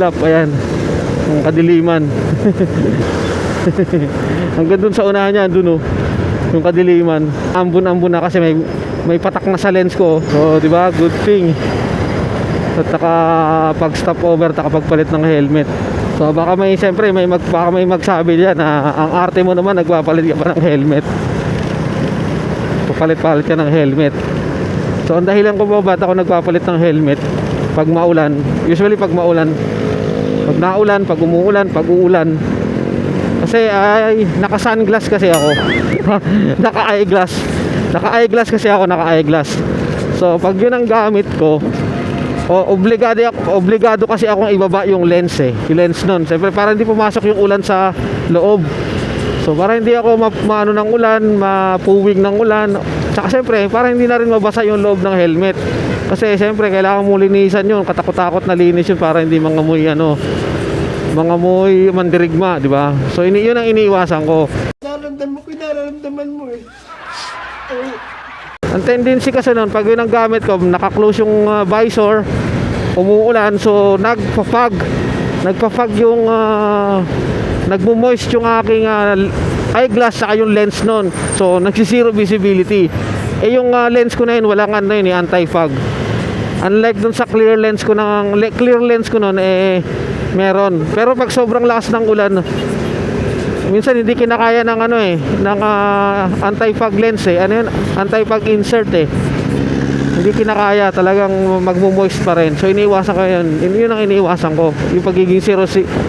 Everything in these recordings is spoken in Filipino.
ulap, ayan, yung kadiliman. Hanggang dun sa unahan niya, dun yung kadiliman. Ambon-ambon na kasi may patak na sa lens ko. So, di ba? Good thing. At pag stop over, nakapagpalit ng helmet. So, baka siyempre, baka may magsabi diyan na ang arte mo naman, nagpapalit ka pa ng helmet. Papalit-palit ka ng helmet. So, ang dahilan ko ba ba't ako nagpapalit ng helmet? Pag maulan, usually pag maulan, pag naulan, pag umuulan, pag uulan. Kasi naka-sunglass kasi ako. Naka-eyeglass kasi ako, naka-eyeglass. So pag yun ang gamit ko, obligado kasi akong ibaba yung lens yung lens nun. Siyempre para hindi pumasok yung ulan sa loob. So para hindi ako maano ng ulan, mapuwing ng ulan. Tsaka siyempre para hindi na rin mabasa yung loob ng helmet. Kasi siyempre kailangan mo linisan yun, katakot-takot na linis yun para hindi mangamoy mandirigma, di ba? So yun ang iniiwasan ko. Nararamdaman mo eh. Ang tendency kasi noon, pag yun ang gamit ko, naka-close yung visor, umuulan, so nagpa-fog yung nagmo-moist yung aking eyeglass saka yung lens noon. So nagsi-zero visibility. Yung lens ko na yun, walang anti-fog. Unlike dun sa clear lens ko noon, meron. Pero pag sobrang lakas ng ulan, minsan hindi kinakaya ng ng anti-fog lens anti-fog insert hindi kinakaya, talagang magmo-moist pa rin. So iniiwasan ko yun ang iniiwasan ko, yung pagiging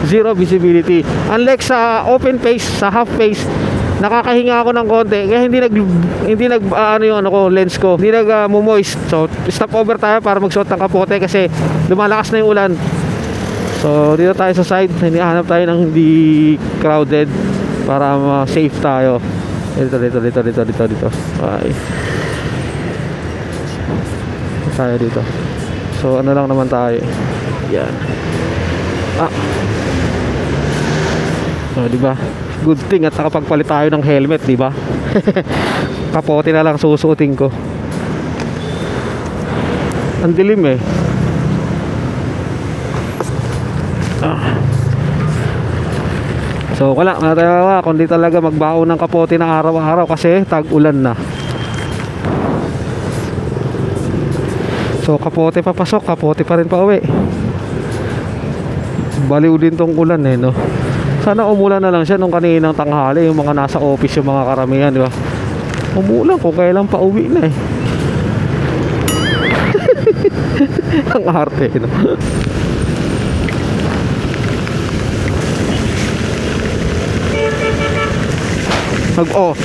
zero visibility. Unlike sa open face, sa half face, nakakahinga ako ng konti, kaya hindi nag lens ko, hindi nag-moist. So stop over tayo para magsuot ng kapote kasi lumalakas na yung ulan. So dito tayo sa side, hinahanap tayo ng hindi crowded para safe tayo. Dito. Okay. Tayo dito. So ano lang naman tayo. Yan. So di ba? Good thing at nakapagpalit tayo ng helmet, di ba? Kapote na lang susuotin ko. Ang dilim So wala tayo kundi talaga magbaon ng kapote na araw-araw kasi tag-ulan na. So kapote papasok, kapote pa rin pauwi. Baliw din tong ulan no. Sana umulan na lang siya nung kaninang tanghali, yung mga nasa office, yung mga karamihan, di ba? Umulan kung kailan pauwi na Ang arte no.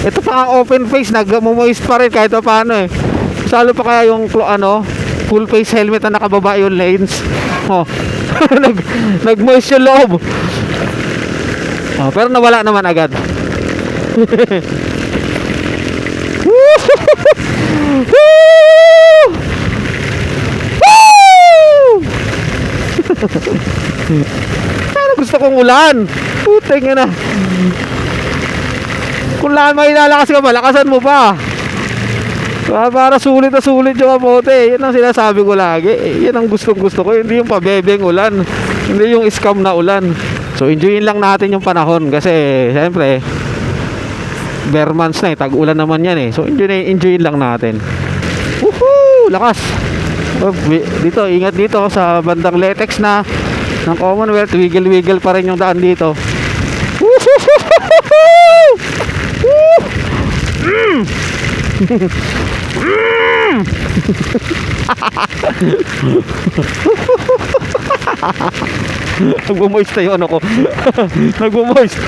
Ito pa ang open face, nag-moist pa rin kahit paano Salo pa kaya yung full face helmet na nakababa yung lens. Nag-moist yung loob. Pero nawala naman agad. Gusto kong ulan. Puteng na. Kung may lalakas ka, malakasan mo pa. Para sulit na sulit yung kapote. Yan ang sinasabi ko lagi. Yan ang gusto ko. Hindi yung pabebeng ulan, hindi yung scam na ulan. So enjoyin lang natin yung panahon. Kasi siyempre bare months na tag-ulan naman yan So enjoyin lang natin. Woohoo! Lakas. Dito, ingat dito sa bandang latex na ng Commonwealth. Wiggle pa rin yung daan dito. Nagmo-moist na yung ko. Nagmo-moist.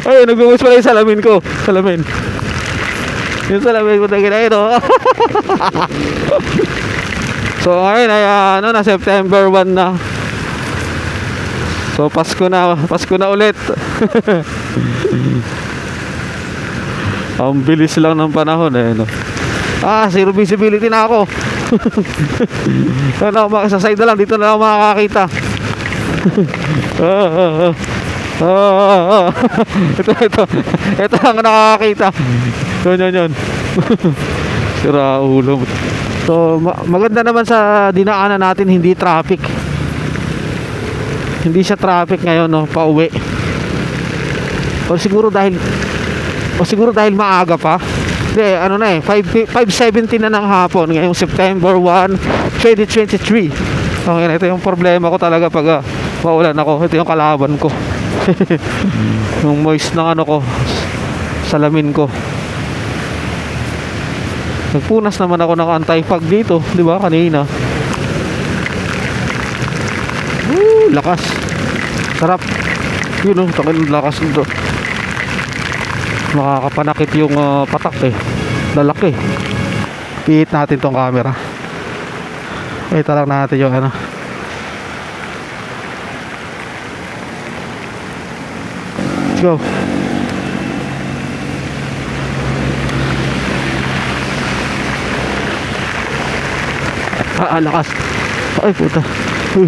Ay, nagmo-moist pala yung salamin ko. Yung salamin ko na So ngayon ay na September 1 na. So Pasko na ulit. Ang bilis lang ng panahon no. Zero visibility na ako. Sa side na lang, dito na lang makakakita. Ito ang nakakakita. Yun. Sira ulo. So maganda naman sa dinaanan natin, hindi traffic. Hindi siya traffic ngayon, no, pauwi. O siguro dahil maaga pa. Hindi, ano na eh, 5:17 na ng hapon ngayong September 1, 2023. Okay, ito yung problema ko talaga pag maulan ako. Ito yung kalaban ko. Yung moist ng ano ko, salamin ko. Nagpunas naman ako ng anti-fog dito, di ba, kanina. Lakas. Sarap. Yun oh, takin lakas nito. Makakapanakit yung patak eh. Lalaki. Piit natin tong camera. Ito lang natin yung ano. Let's go. Lakas. Ay puta. Uy.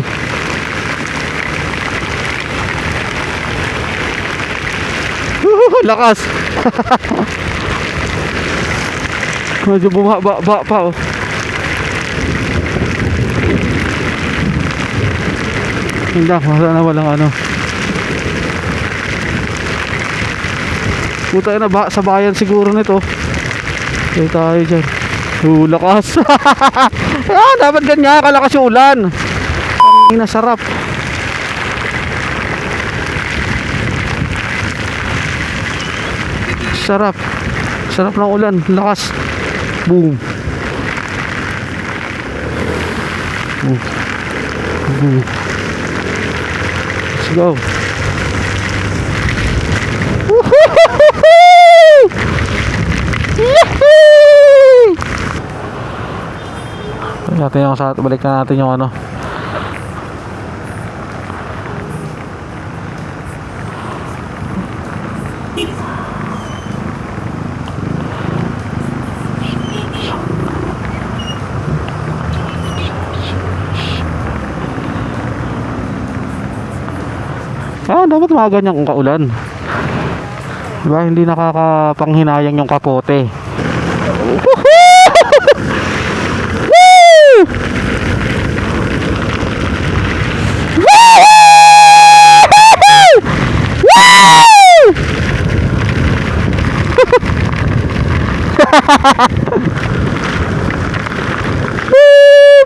Lakas. Medyo bumaba pa oh. Hindi, wala na walang ano. Puta na ba sa bayan siguro nito. Okay tayo dyan. Lakas. Dapat ganyan kalakas yung ulan. Ang sarap. Sarap. Sarap ng ulan. Lakas. Boom. Boom. Boom. Let's go. Balik na natin yung ano. Dapat mga ganyang kaulan. Diba, hindi nakakapanghinayang yung kapote.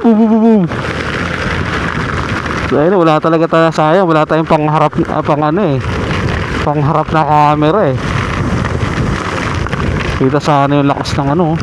Boom, boom, boom, boom. So, ayun, wala talaga tayo, sayang, wala tayong pangharap, pangharap na camera eh. Kita sana yung lakas ng ano.